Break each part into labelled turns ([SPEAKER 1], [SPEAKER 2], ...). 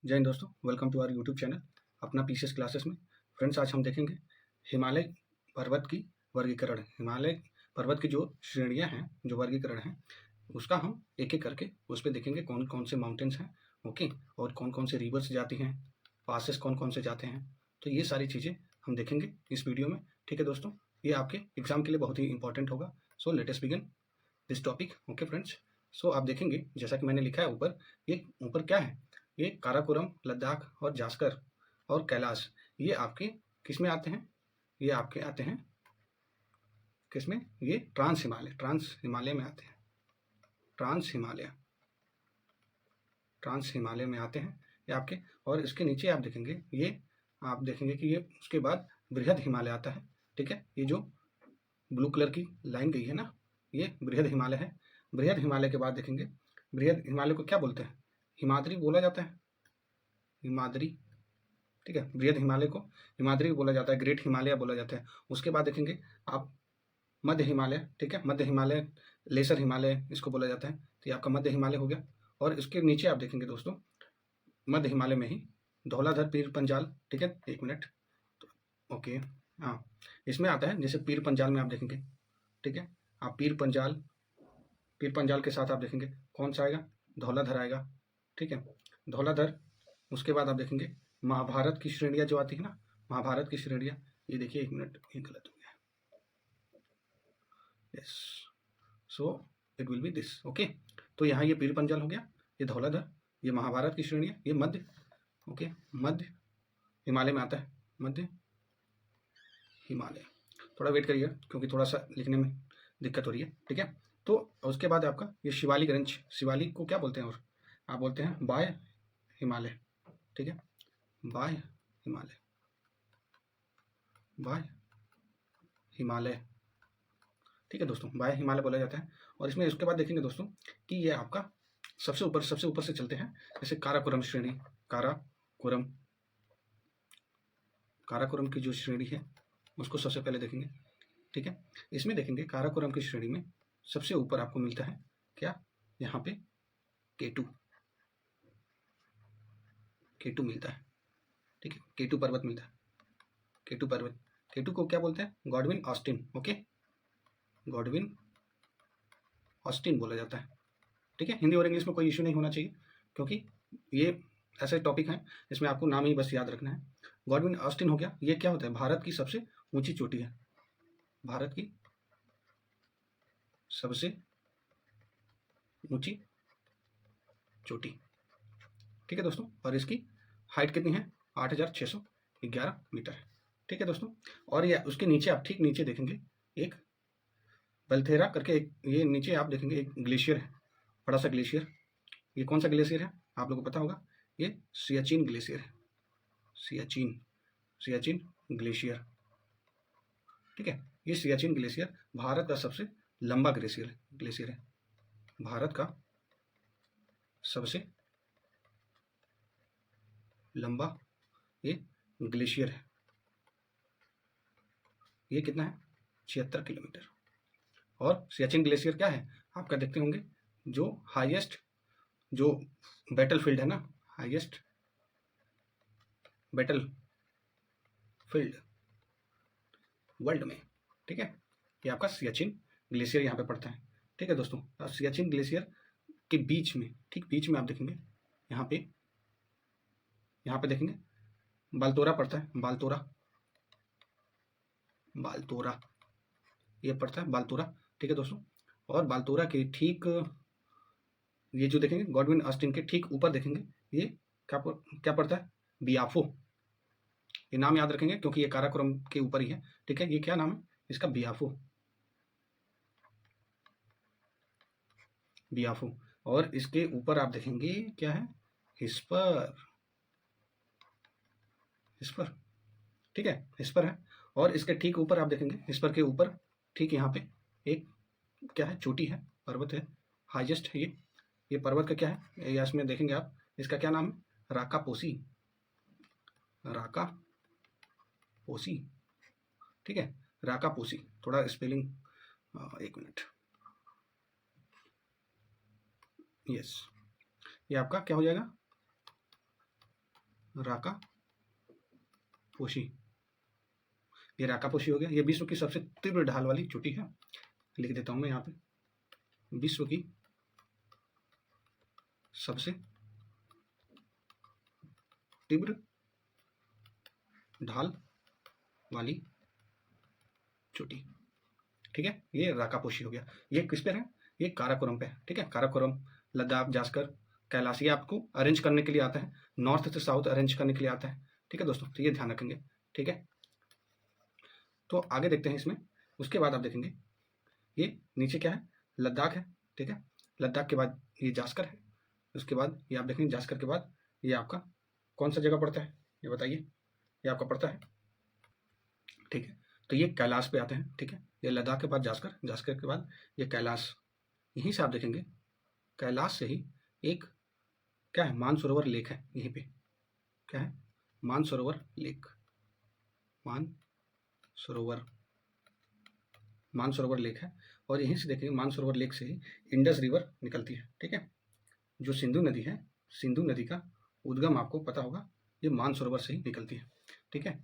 [SPEAKER 1] जय हिंद दोस्तों, welcome to our YouTube channel अपना पीसीएस क्लासेस में। फ्रेंड्स, आज हम देखेंगे हिमालय पर्वत की वर्गीकरण। हिमालय पर्वत की जो श्रेणियां हैं, जो वर्गीकरण है, उसका हम एक एक करके उस पर देखेंगे कौन कौन से माउंटेन्स हैं, ओके, और कौन कौन से रिवर्स जाती हैं, पासेस कौन कौन से जाते हैं। तो ये सारी चीज़ें हम देखेंगे इस वीडियो में। ठीक है दोस्तों, ये आपके एग्जाम के लिए बहुत ही इंपॉर्टेंट होगा। So let us begin this topic. Okay friends, so आप देखेंगे जैसा कि मैंने लिखा है ऊपर, ये ऊपर क्या है, ये काराकोरम, लद्दाख और जास्कर और कैलाश, ये आपके किस में आते हैं? ये आपके आते हैं किस में? ये ट्रांस हिमालय में आते हैं। ट्रांस हिमालय में आते हैं ये आपके। और इसके नीचे आप देखेंगे, ये आप देखेंगे कि ये उसके बाद बृहद हिमालय आता है। ठीक है, ये जो ब्लू कलर की लाइन गई है ना, ये बृहद हिमालय है। बृहद हिमालय के बाद देखेंगे, बृहद हिमालय को क्या बोलते हैं? हिमाद्री बोला जाता है, हिमाद्री। ठीक है, बृहद हिमालय को हिमाद्री बोला जाता है, ग्रेट हिमालय बोला जाता है। उसके बाद देखेंगे आप मध्य हिमालय। ठीक है, मध्य हिमालय, लेसर हिमालय इसको बोला जाता है। तो ये आपका मध्य हिमालय हो गया। और इसके नीचे आप देखेंगे दोस्तों, मध्य हिमालय में ही धौलाधर, पीर पंजाल। ठीक है, एक मिनट, ओके, हाँ, इसमें आता है जैसे पीर पंजाल में आप देखेंगे। ठीक है, आप पीर पंजाल के साथ आप देखेंगे कौन सा आएगा? धौलाधर आएगा। ठीक है, धौलाधर। उसके बाद आप देखेंगे महाभारत की श्रेणियाँ जो आती है ना, महाभारत की श्रेणियाँ, ये देखिए, एक मिनट, ये गलत हो गया। Yes, so it will be this. Okay, तो यहाँ ये पीर पंजाल हो गया, ये धौलाधर, ये महाभारत की श्रेणियाँ, ये मध्य, ओके, मध्य हिमालय में आता है, मध्य हिमालय। थोड़ा वेट करिए क्योंकि थोड़ा सा लिखने में दिक्कत हो रही है। ठीक है, तो उसके बाद आपका ये शिवालिक रेंज, शिवालिक को क्या बोलते हैं? और आप बोलते हैं बाय हिमालय। ठीक है, बाय हिमालय, बाय हिमालय। ठीक है दोस्तों, बाय हिमालय बोला जाता है। और इसमें उसके बाद देखेंगे दोस्तों कि ये आपका सबसे ऊपर से चलते हैं, जैसे काराकोरम श्रेणी, काराकोरम, काराकोरम की जो श्रेणी है उसको सबसे पहले देखेंगे। ठीक है, इसमें देखेंगे काराकोरम की श्रेणी में सबसे ऊपर आपको मिलता है क्या? यहाँ पे केटू, केटू मिलता है। ठीक है, केटू पर्वत मिलता है, केटू पर्वत। केटू को क्या बोलते हैं? Godwin Austen. Okay, Godwin Austen बोला जाता है। ठीक है, हिंदी और इंग्लिश में कोई इशू नहीं होना चाहिए, क्योंकि ये ऐसे टॉपिक हैं जिसमें आपको नाम ही बस याद रखना है। गॉडविन ऑस्टिन हो गया। ये क्या होता है? भारत की सबसे ऊंची चोटी है, भारत की सबसे ऊंची चोटी। ठीक है दोस्तों, और इसकी हाइट कितनी है? 8611 मीटर है। ठीक है दोस्तों, और ये उसके नीचे आप ठीक नीचे देखेंगे एक बलथेरा करके, एक ये नीचे आप देखेंगे एक ग्लेशियर है, बड़ा सा ग्लेशियर। ये कौन सा ग्लेशियर है आप लोगों को पता होगा? ये सियाचिन ग्लेशियर है, सियाचिन ग्लेशियर। ठीक है, ये सियाचिन ग्लेशियर भारत का सबसे लंबा ग्लेशियर है, भारत का सबसे लंबा ये ग्लेशियर है। ये कितना है? 76 किलोमीटर। और सियाचिन ग्लेशियर क्या है आपका? देखते होंगे जो हाईएस्ट जो बैटल फील्ड है ना, हाईएस्ट बैटल फील्ड वर्ल्ड में। ठीक है, ये आपका सियाचिन ग्लेशियर यहाँ पे पड़ता है। ठीक है दोस्तों, और सियाचिन ग्लेशियर के बीच में, ठीक बीच में आप देखेंगे यहाँ पे देखेंगे बालतोरा पड़ता है, बालतोरा ये पड़ता है, बालतोरा। ठीक है दोस्तों, और बालतोरा के ठीक ये जो देखेंगे गॉडविन ऑस्टिन के ठीक ऊपर देखेंगे, ये क्या पड़ता है? बियाफो। ये नाम याद रखेंगे क्योंकि ये काराकोरम के ऊपर ही है। ठीक है, ये क्या नाम है इसका? बियाफो। और इसके ऊपर आप देखेंगे क्या है? हिस्पर। ठीक है, हिस्पर है। और इसके ठीक ऊपर आप देखेंगे, हिस्पर के ऊपर ठीक यहाँ पे एक क्या है? चोटी है, पर्वत है, हाईएस्ट है ये पर्वत का क्या है? या इसमें देखेंगे आप, इसका क्या नाम है? राकापोसी, राकापोसी। ठीक है, राकापोसी। थोड़ा स्पेलिंग, एक मिनट, यस, ये आपका क्या हो जाएगा? राका पोशी, ये राका पोशी हो गया। ये विश्व की सबसे तीव्र ढाल वाली चोटी है, लिख देता हूं मैं यहाँ पे, विश्व की सबसे तीव्र ढाल वाली चोटी, ठीक है। ये राकापोशी हो गया। ये किस पे है? ये काराकोरम पे है, ठीक है। काराकोरम, लद्दाख, जास्कर, कैलाश, ये आपको अरेंज करने के लिए आता है, नॉर्थ से साउथ अरेंज करने के लिए आता है, ठीक है दोस्तों। तो ये ध्यान रखेंगे, ठीक है। तो आगे देखते हैं इसमें। उसके बाद आप देखेंगे ये नीचे क्या है, लद्दाख है, ठीक है। लद्दाख के बाद ये जास्कर है, उसके बाद ये आप देखेंगे जास्कर के बाद ये आपका कौन सा जगह पड़ता है, ये बताइए। ये आपका पड़ता है, ठीक है। तो ये कैलाश पे आते हैं, ठीक है। ये लद्दाख के बाद जास्कर, जास्कर के बाद ये कैलाश। यहीं से आप देखेंगे कैलाश से ही एक क्या है, मानसरोवर लेक है यहीं पे, क्या है, मानसरोवर लेक, मानसरोवर, मानसरोवर लेक है। और यहीं से देखेंगे मानसरोवर लेक से ही इंडस रिवर निकलती है, ठीक है। जो सिंधु नदी है, सिंधु नदी का उद्गम आपको पता होगा, ये मानसरोवर से ही निकलती है, ठीक है।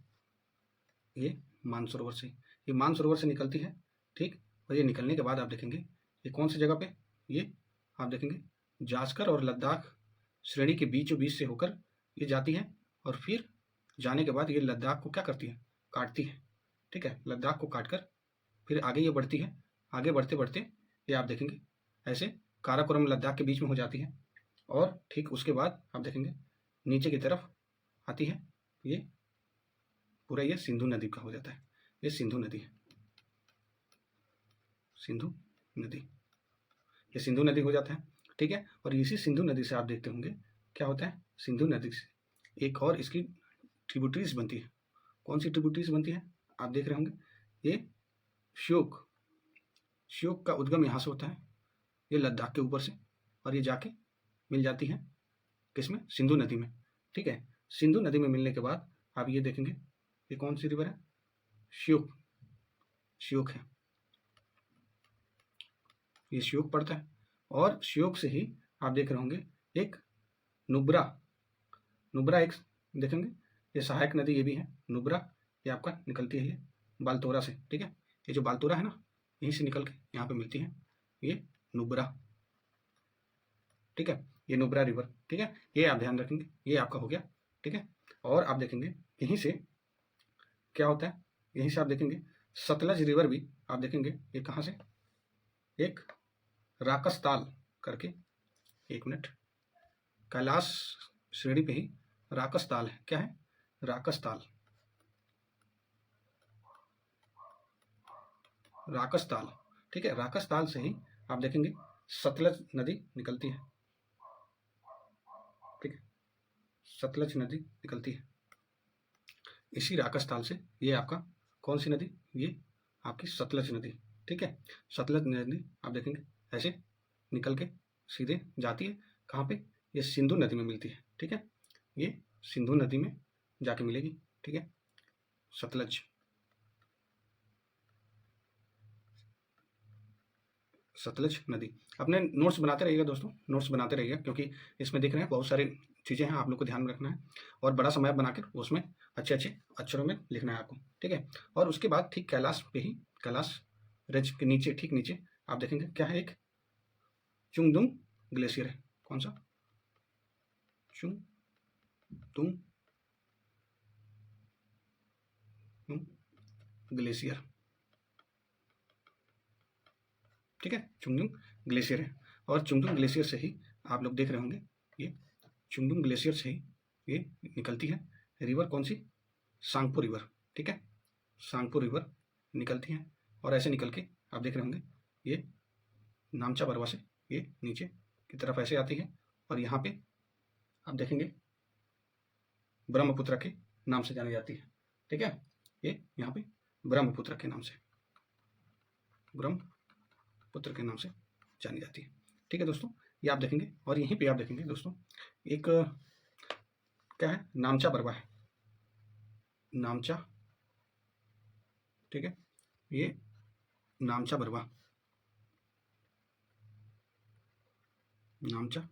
[SPEAKER 1] ये मानसरोवर से, ये मानसरोवर से निकलती है, ठीक। और ये निकलने के बाद आप देखेंगे ये कौन सी जगह पे, ये आप देखेंगे जास्कर और लद्दाख श्रेणी के बीचों बीच से होकर ये जाती है, और फिर जाने के बाद ये लद्दाख को क्या करती है, काटती है, ठीक है। लद्दाख को काटकर फिर आगे ये बढ़ती है, आगे बढ़ते बढ़ते ये आप देखेंगे ऐसे काराकोरम लद्दाख के बीच में हो जाती है, और ठीक उसके बाद आप देखेंगे नीचे की तरफ आती है, ये पूरा ये सिंधु नदी का हो जाता है। ये सिंधु नदी है, सिंधु नदी, ये सिंधु नदी हो जाता है, ठीक है। और इसी सिंधु नदी से आप देखते होंगे क्या होता है, सिंधु नदी से एक और इसकी ट्रिब्यूटरीज बनती है। कौन सी ट्रिब्यूटरीज बनती है, आप देख रहे होंगे, ये श्योक, श्योक का उद्गम यहाँ से होता है, ये लद्दाख के ऊपर से, और ये जाके मिल जाती है किसमें, सिंधु नदी में, ठीक है। सिंधु नदी में मिलने के बाद आप ये देखेंगे ये कौन सी रिवर है, श्योक, श्योक है, ये श्योक पड़ता है। और श्योक से ही आप देख रहे होंगे एक नुब्रा, नुब्रा एक देखेंगे, ये सहायक नदी ये भी है नुब्रा, ये आपका निकलती है ये बालतोरा से, ठीक है। ये जो बालतोरा है ना, यहीं से निकल के यहाँ पे मिलती है ये नुब्रा, ठीक है। ये नुब्रा रिवर, ठीक है। ये आप ध्यान रखेंगे, ये आपका हो गया, ठीक है। और आप देखेंगे यहीं से क्या होता है, यहीं से आप देखेंगे सतलज रिवर भी आप देखेंगे, ये कहाँ से, एक राकसताल करके, एक मिनट, कैलाश श्रेणी पे ही राकसताल है, क्या है, राकसताल, राकसताल, ठीक है। राकसताल से ही आप देखेंगे सतलज नदी निकलती है, ठीक है, सतलज नदी निकलती है इसी राकसताल से। ये आपका कौन सी नदी, ये आपकी सतलज नदी, ठीक है। सतलज नदी आप देखेंगे ऐसे निकल के सीधे जाती है कहाँ पे, ये सिंधु नदी में मिलती है, ठीक है। ये सिंधु नदी में जाके मिलेगी, ठीक है, सतलज, सतलज नदी। अपने नोट्स बनाते रहिएगा दोस्तों, नोट्स बनाते रहिएगा, क्योंकि इसमें देख रहे हैं बहुत सारी चीज़ें हैं, आप लोग को ध्यान में रखना है, और बड़ा समय बनाकर उसमें अच्छे अच्छे अक्षरों में लिखना है आपको, ठीक है। और उसके बाद ठीक कैलाश पे ही, कैलाश रेंज के नीचे, ठीक नीचे आप देखेंगे क्या है, एक चुंगदुंग ग्लेशियर है। कौन सा, चुंगदुंग ग्लेशियर, ठीक है, चुंगदुंग ग्लेशियर है। और चुंगदुंग ग्लेशियर से ही आप लोग देख रहे होंगे, ये चुंगदुंग ग्लेशियर से ही ये निकलती है रिवर, कौन सी, सांगपो रिवर, ठीक है, सांगपो रिवर निकलती है। और ऐसे निकल के आप देख रहे होंगे ये नामचा बरवा से ये नीचे की तरफ ऐसे आती है, और यहाँ पे आप देखेंगे ब्रह्मपुत्र के नाम से जानी जाती है, ठीक है। ये यहाँ पे ब्रह्मपुत्र के नाम से, ब्रह्मपुत्र के नाम से जानी जाती है, ठीक है दोस्तों। ये आप देखेंगे, और यहीं पे आप देखेंगे दोस्तों एक क्या है, नामचा बरवा है, नामचा, ठीक है, ये नामचा बरवा, नामचा,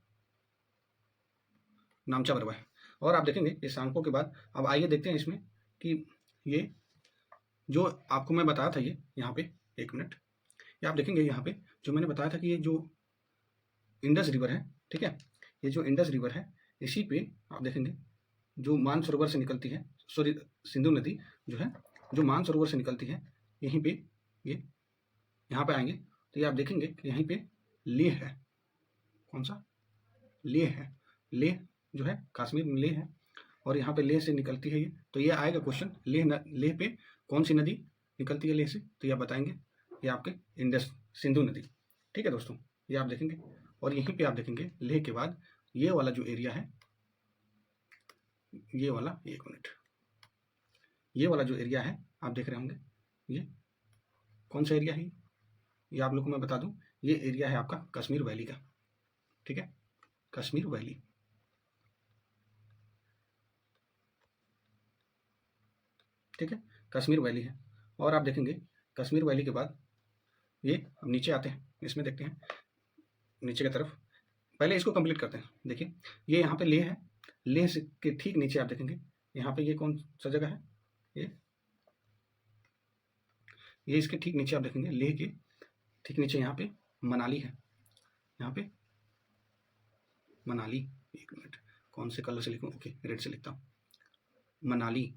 [SPEAKER 1] नामचा बरवा है। और आप देखेंगे इस अंकों के बाद अब आइए देखते हैं इसमें कि ये जो आपको मैं बताया था, ये यहाँ पे 1 मिनट, ये आप देखेंगे यहाँ पे जो मैंने बताया था कि ये जो इंडस रिवर है, ठीक है, ये जो इंडस रिवर है इसी पे आप देखेंगे जो मानसरोवर से निकलती है, सॉरी सिंधु नदी जो है, जो मानसरोवर से निकलती है, यहीं पे ये यहाँ पे आएंगे तो ये आप देखेंगे कि यहीं पे लेह है। कौन सा? लेह है। लेह जो है कश्मीर में लेह है और यहाँ पे लेह से निकलती है ये, तो ये आएगा क्वेश्चन, लेह पे कौन सी नदी निकलती है लेह से, तो ये आप बताएंगे ये आपके इंडस सिंधु नदी। ठीक है दोस्तों, ये आप देखेंगे और यहीं पे आप देखेंगे लेह के बाद ये वाला जो एरिया है, ये वाला 1 मिनट, ये वाला जो एरिया है आप देख रहे होंगे, ये कौन सा एरिया है, ये आप लोग को मैं बता दूं, ये एरिया है आपका कश्मीर वैली का। ठीक है, कश्मीर वैली, ठीक है, कश्मीर वैली है। और आप देखेंगे कश्मीर वैली के बाद ये अब नीचे आते हैं, इसमें देखते हैं नीचे की तरफ, पहले इसको कंप्लीट करते हैं। देखिए ये यहाँ पे लेह है, लेह से के ठीक नीचे आप देखेंगे यहाँ पे ये कौन सा जगह है, ये इसके ठीक नीचे आप देखेंगे लेह के ठीक नीचे यहाँ पे मनाली है, यहाँ पे मनाली, 1 मिनट कौन से कलर से लिखूँ, ओके रेड से लिखता हूँ, मनाली।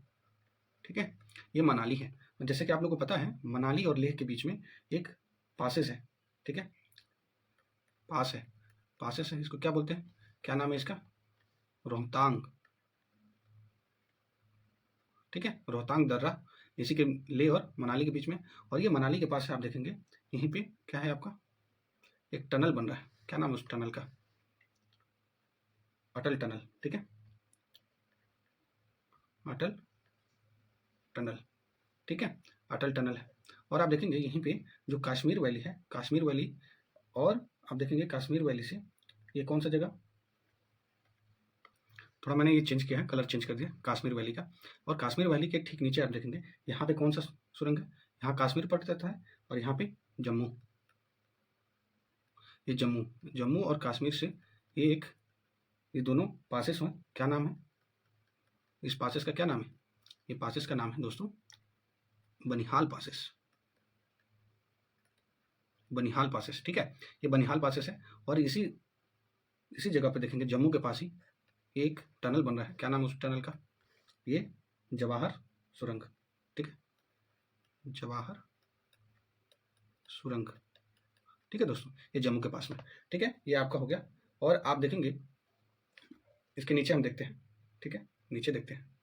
[SPEAKER 1] ठीक है, ये मनाली है। जैसे कि आप लोगों को पता है मनाली और लेह के बीच में एक पासेस है, ठीक है, पास है, पासेस है, इसको क्या बोलते हैं, क्या नाम है इसका, रोहतांग। ठीक है, रोहतांग दर्रा इसी के लेह और मनाली के बीच में, और ये मनाली के पास है आप देखेंगे यहीं पे क्या है आपका, एक टनल बन रहा है, क्या नाम है उस टनल का, अटल टनल। ठीक है, अटल टनल, ठीक है, अटल टनल है। और आप देखेंगे यहीं पे जो कश्मीर वैली है, कश्मीर वैली, और आप देखेंगे कश्मीर वैली से ये कौन सा जगह, थोड़ा मैंने ये चेंज किया है, कलर चेंज कर दिया कश्मीर वैली का, और कश्मीर वैली के ठीक नीचे आप देखेंगे यहाँ पे कौन सा सुरंग है, यहाँ कश्मीर पड़ जाता है और यहाँ पे जम्मू, ये जम्मू, जम्मू और कश्मीर से ये एक, ये दोनों पासेस हैं, क्या नाम है इस पासेस का, क्या नाम है, ये पासेस का नाम है दोस्तों बनिहाल पासेस, बनिहाल पासेस। ठीक है, ये बनिहाल पासेस है, और इसी जगह पे देखेंगे जम्मू के पास ही एक टनल बन रहा है, क्या नाम है उस टनल का, ये जवाहर सुरंग। ठीक है, जवाहर सुरंग। ठीक है दोस्तों, ये जम्मू के पास में। ठीक है, ये आपका हो गया। और आप देखेंगे इसके नीचे हम देखते हैं, ठीक है, नीचे देखते हैं,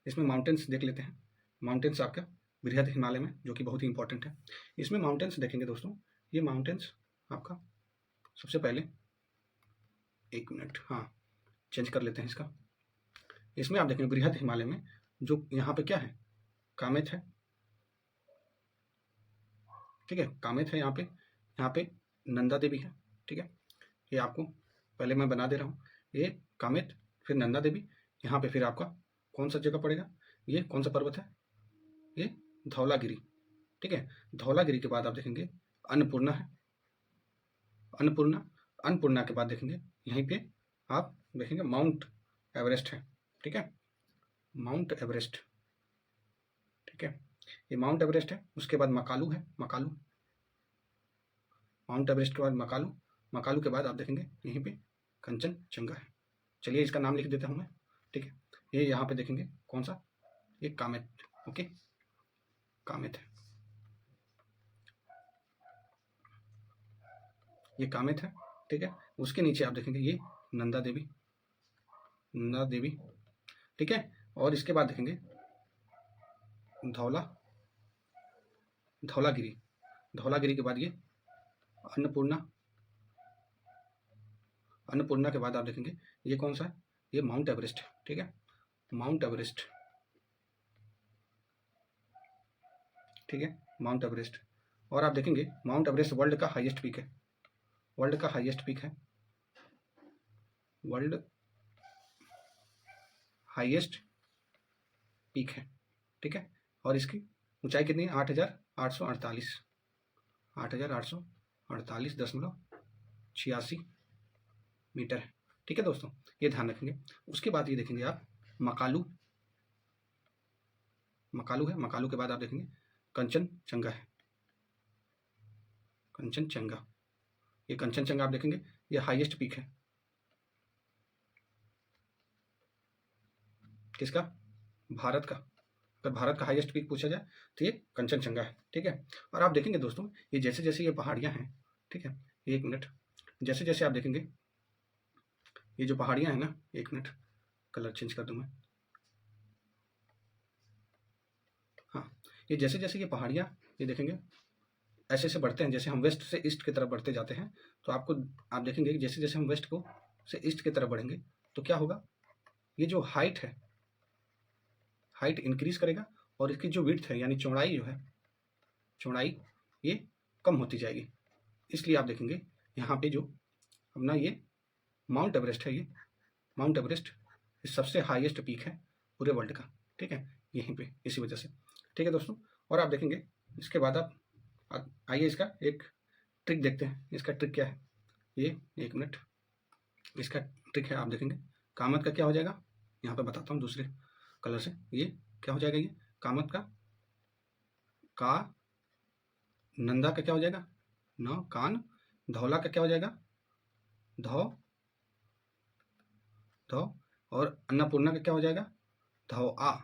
[SPEAKER 1] इसमें माउंटेन्स देख लेते हैं। माउंटेन्स आपका बृहद हिमालय में, जो कि बहुत ही इंपॉर्टेंट है। इसमें माउंटेन्स देखेंगे दोस्तों, ये माउंटेन्स आपका सबसे पहले 1 मिनट, हाँ चेंज कर लेते हैं इसका। इसमें आप देखेंगे बृहद हिमालय में जो यहाँ पे क्या है, कामेत है। ठीक है, कामेत है यहाँ पे नंदा देवी है। ठीक है, ये आपको पहले मैं बना दे रहा हूँ, ये कामेत फिर नंदा देवी, यहाँ पे फिर आपका कौन सा जगह पड़ेगा, ये कौन सा पर्वत है, ये धौलागिरी। ठीक है, धौलागिरी के बाद आप देखेंगे अन्नपूर्णा है, अन्नपूर्णा, अन्नपूर्णा के बाद देखेंगे यहीं पे आप देखेंगे माउंट एवरेस्ट है। ठीक है, माउंट एवरेस्ट। ठीक है, ये माउंट एवरेस्ट है। उसके बाद मकालू है, मकालू, माउंट एवरेस्ट के बाद मकालू, मकालू के बाद आप देखेंगे यहीं पे कंचनजंगा है। चलिए इसका नाम लिख देता हूँ मैं। ठीक है, ये यहाँ पे देखेंगे कौन सा, ये कामेत। ओके, कामेत है, ये कामेत है। ठीक है, उसके नीचे आप देखेंगे ये नंदा देवी, नंदा देवी। ठीक है, और इसके बाद देखेंगे धौलागिरी, धौलागिरी के बाद ये अन्नपूर्णा, अन्नपूर्णा के बाद आप देखेंगे ये कौन सा है, ये माउंट एवरेस्ट। ठीक है, माउंट एवरेस्ट। ठीक है, माउंट एवरेस्ट। और आप देखेंगे माउंट एवरेस्ट वर्ल्ड का हाईएस्ट पीक है, वर्ल्ड का हाईएस्ट पीक है, वर्ल्ड हाईएस्ट पीक है। ठीक है, और इसकी ऊंचाई कितनी है, 8,848, 8,848.86 मीटर है। ठीक है दोस्तों, ये ध्यान रखेंगे। उसके बाद ये देखेंगे आप मकालू, मकालू है, मकालू के बाद आप देखेंगे कंचनजंगा है, कंचनजंगा। ये कंचनजंगा आप देखेंगे ये हाईएस्ट पीक है किसका, भारत का। अगर भारत का हाईएस्ट पीक पूछा जाए तो ये कंचनजंगा है, ठीक है। और आप देखेंगे दोस्तों ये जैसे जैसे ये पहाड़ियाँ हैं, ठीक है, एक मिनट, जैसे जैसे आप देखेंगे ये जो पहाड़ियाँ हैं ना, एक मिनट कलर चेंज कर दूँ मैं, हाँ, ये जैसे जैसे ये पहाड़ियाँ ये देखेंगे ऐसे ऐसे बढ़ते हैं, जैसे हम वेस्ट से ईस्ट की तरफ बढ़ते जाते हैं तो आपको आप देखेंगे कि जैसे जैसे हम वेस्ट को से ईस्ट की तरफ बढ़ेंगे तो क्या होगा, ये जो हाइट है, हाइट इंक्रीज करेगा और इसकी जो विड्थ है यानी चौड़ाई जो है, चौड़ाई ये कम होती जाएगी। इसलिए आप देखेंगे यहाँ पे जो अपना ये माउंट एवरेस्ट है, ये माउंट एवरेस्ट ये सबसे हाईएस्ट पीक है पूरे वर्ल्ड का, ठीक है, यहीं पे इसी वजह से, ठीक है दोस्तों। और आप देखेंगे इसके बाद आप आइए इसका एक ट्रिक देखते हैं, इसका ट्रिक क्या है, ये एक मिनट, इसका ट्रिक है आप देखेंगे कामत का क्या हो जाएगा, यहाँ पे बताता हूँ दूसरे कलर से, ये क्या हो जाएगा, ये कामत का नंदा का क्या हो जाएगा, न कान, धौला का क्या हो जाएगा, धौ धौ, और अन्नपूर्णा का क्या हो जाएगा, धौ आ।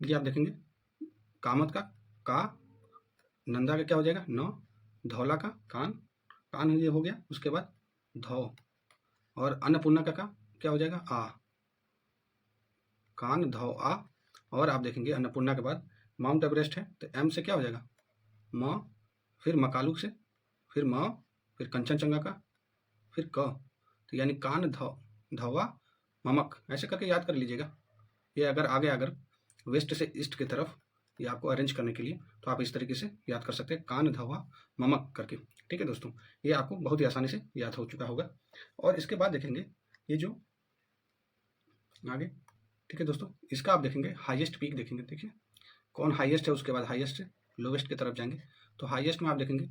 [SPEAKER 1] ये आप देखेंगे कामत का नंदा का क्या हो जाएगा, न, धौला का कान, कान ये हो गया, उसके बाद धौ, और अन्नपूर्णा का क्या हो जाएगा, आ, कान धौ आ। और आप देखेंगे अन्नपूर्णा के बाद माउंट एवरेस्ट है तो एम से क्या हो जाएगा, म, फिर मकालू से, फिर म, फिर कंचनजंगा का, फिर क, तो यानी कान धौवा ममक, ऐसे करके याद कर लीजिएगा। ये अगर आगे अगर वेस्ट से ईस्ट की तरफ ये आपको अरेंज करने के लिए तो आप इस तरीके से याद कर सकते हैं, कान धौवा ममक करके, ठीक है दोस्तों, ये आपको बहुत ही आसानी से याद हो चुका होगा। और इसके बाद देखेंगे ये जो आगे, ठीक है दोस्तों, इसका आप देखेंगे हाईएस्ट पीक देखेंगे, देखिए कौन हाईएस्ट है, उसके बाद हाईएस्ट से लोवेस्ट की तरफ जाएंगे तो हाईएस्ट में आप देखेंगे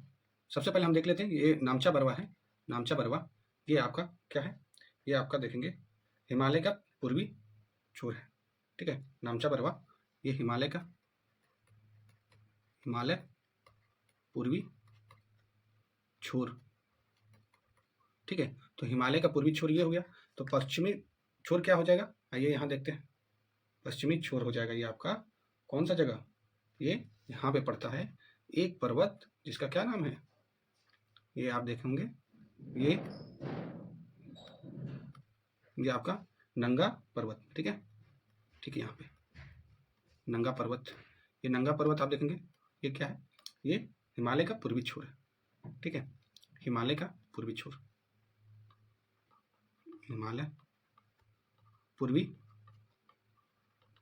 [SPEAKER 1] सबसे पहले हम देख लेते हैं ये नामचा बरवा है, नामचा बरवा ये आपका क्या है, ये आपका देखेंगे हिमालय का पूर्वी छोर है, ठीक है, नामचा बरवा ये हिमालय पूर्वी छोर, ठीक है, तो हिमालय का पूर्वी छोर ये हो गया, तो पश्चिमी छोर क्या हो जाएगा, आइए यहाँ देखते हैं, पश्चिमी छोर हो जाएगा ये आपका कौन सा जगह, ये यहाँ पे पड़ता है एक पर्वत जिसका क्या नाम है, ये आप देखेंगे ये आपका नंगा पर्वत, ठीक है, ठीक है, यहाँ पे नंगा पर्वत, ये नंगा पर्वत आप देखेंगे ये क्या है, ये हिमालय का पूर्वी छोर है, ठीक है, हिमालय का पूर्वी छोर, हिमालय पूर्वी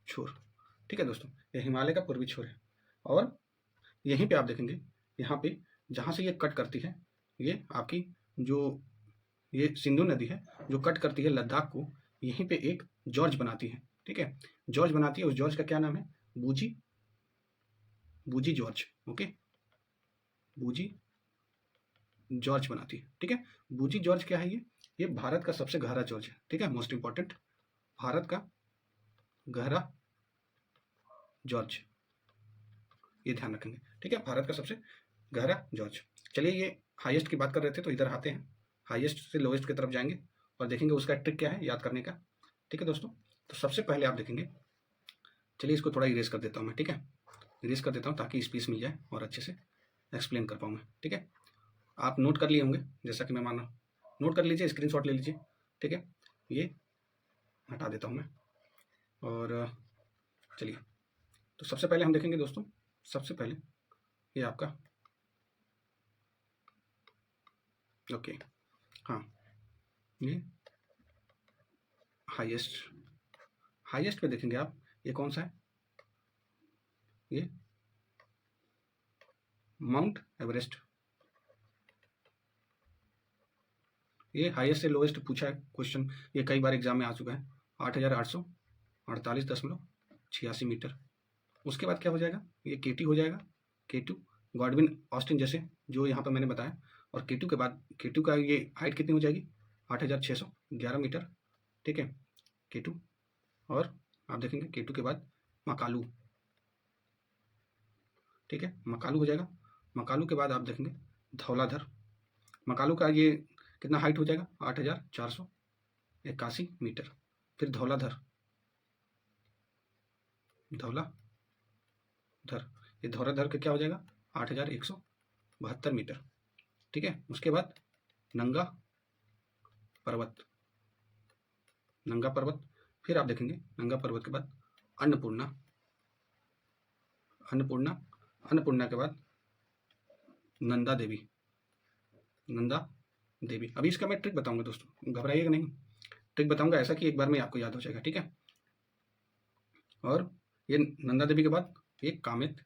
[SPEAKER 1] छोर, ठीक है दोस्तों, ये हिमालय का पूर्वी छोर है। और यहीं पे आप देखेंगे यहाँ पे जहाँ से ये कट करती है, ये आपकी जो ये सिंधु नदी है जो कट करती है लद्दाख को, यहीं पे एक जॉर्ज बनाती है, ठीक है, जॉर्ज बनाती है, उस जॉर्ज का क्या नाम है, बूजी जॉर्ज, ओके, बूजी जॉर्ज बनाती है, ठीक है, बूजी जॉर्ज क्या है, ये भारत का सबसे गहरा जॉर्ज है, ठीक है, मोस्ट इंपॉर्टेंट, भारत का गहरा जॉर्ज, ये ध्यान रखेंगे, ठीक है, भारत का सबसे गहरा जॉर्ज। चलिए ये हाईएस्ट की बात कर रहे थे तो इधर आते हैं, हाईएस्ट से लोवेस्ट की तरफ जाएंगे और देखेंगे उसका ट्रिक क्या है याद करने का, ठीक है दोस्तों। तो सबसे पहले आप देखेंगे, चलिए इसको थोड़ा इरेज कर देता हूँ मैं, ठीक है, इरेज कर देता हूँ ताकि स्पेस मिल जाए और अच्छे से एक्सप्लेन कर पाऊँ मैं, ठीक है। आप नोट कर लिए होंगे जैसा कि मैं माना, नोट कर लीजिए, स्क्रीनशॉट ले लीजिए, ठीक है, ये हटा देता हूँ मैं। और चलिए तो सबसे पहले हम देखेंगे दोस्तों, सबसे पहले ये आपका ओके, हाँ, ये हाईएस्ट पे देखेंगे आप, ये कौन सा है, ये माउंट एवरेस्ट, ये हाईएस्ट से लोवेस्ट पूछा है क्वेश्चन, ये कई बार एग्जाम में आ चुका है, 8,848.86 मीटर। उसके बाद क्या हो जाएगा, ये केटी हो जाएगा, केटू, गॉडविन ऑस्टिन जैसे जो यहाँ पर मैंने बताया। और K2 के बाद K2 का ये हाइट कितनी हो जाएगी 8611 मीटर, ठीक है K2। और आप देखेंगे K2 के बाद मकालू, ठीक है मकालू हो जाएगा। मकालू के बाद आप देखेंगे धौलाधर। मकालू का ये कितना हाइट हो जाएगा 8481 मीटर। फिर धौलाधर, धौलाधर, ये धौलाधर का क्या हो जाएगा 8172 मीटर, ठीक है। उसके बाद नंगा पर्वत, नंगा पर्वत। फिर आप देखेंगे नंगा पर्वत के बाद अन्नपूर्णा, अन्नपूर्णा, अन्नपूर्णा के बाद नंदा देवी, नंदा देवी। अभी इसका मैं ट्रिक बताऊंगा दोस्तों, घबराइएगा नहीं, ट्रिक बताऊंगा ऐसा कि एक बार में आपको याद हो जाएगा, ठीक है। और ये नंदा देवी के बाद ये कामेत,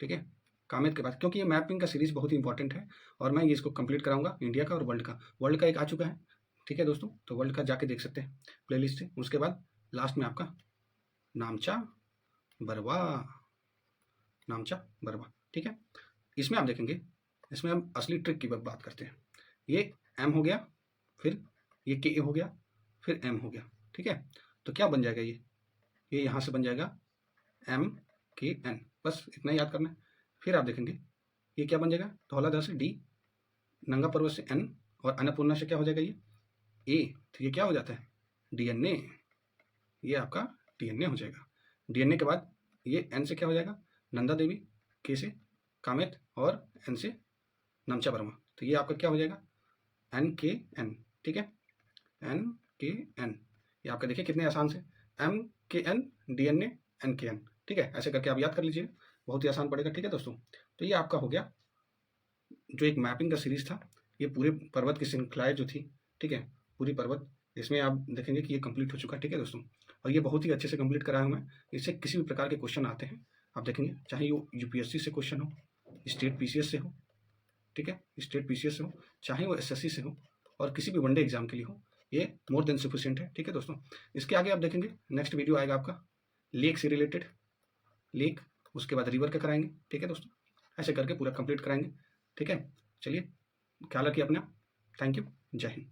[SPEAKER 1] ठीक है कामेत के बाद, क्योंकि ये मैपिंग का सीरीज बहुत ही इंपॉर्टेंट है और मैं ये इसको कंप्लीट कराऊंगा इंडिया का और वर्ल्ड का। वर्ल्ड का एक आ चुका है, ठीक है दोस्तों, तो वर्ल्ड का जाके देख सकते हैं प्लेलिस्ट से। उसके बाद लास्ट में आपका नामचा बरवा, नामचा बरवा, ठीक है। इसमें आप देखेंगे, इसमें हम असली ट्रिक की बात करते हैं। ये M हो गया, फिर ये K हो गया, फिर M हो गया, ठीक है। तो क्या बन जाएगा ये यहाँ से बन जाएगा MKN, बस इतना याद करना है। फिर आप देखेंगे ये क्या बन जाएगा धौलाधर से D, नंगा पर्वत से N और अन्नपूर्णा से क्या हो जाएगा ये A। तो ये क्या हो जाता है DNA, ये आपका DNA हो जाएगा। DNA के बाद ये N से क्या हो जाएगा नंदा देवी, K से कामेत और N से नामचा वर्मा। तो ये आपका क्या हो जाएगा NKN, ठीक है NKN। ये आपका देखिए कितने आसान से MKN DNA NKN, ठीक है। ऐसे करके आप याद कर लीजिए, बहुत ही आसान पड़ेगा, ठीक है दोस्तों। तो ये आपका हो गया जो एक मैपिंग का सीरीज था, ये पूरे पर्वत की श्रृंखलाएं जो थी, ठीक है पूरी पर्वत, इसमें आप देखेंगे कि ये कंप्लीट हो चुका है, ठीक है दोस्तों। और ये बहुत ही अच्छे से कंप्लीट कराया हूँ मैं। इससे किसी भी प्रकार के क्वेश्चन आते हैं आप देखेंगे, चाहे वो UPSC से क्वेश्चन हो, स्टेट PCS से हो, ठीक है स्टेट PCS से हो, चाहे वो SSC से हो और किसी भी वनडे एग्जाम के लिए हो, ये मोर देन सफिशिएंट है, ठीक है दोस्तों। इसके आगे आप देखेंगे नेक्स्ट वीडियो आएगा आपका लेक से रिलेटेड, लेक, उसके बाद रिवर का कराएंगे, ठीक है दोस्तों। ऐसे करके पूरा कंप्लीट कराएंगे, ठीक है। चलिए ख्याल रखिए अपना, थैंक यू, जय हिंद।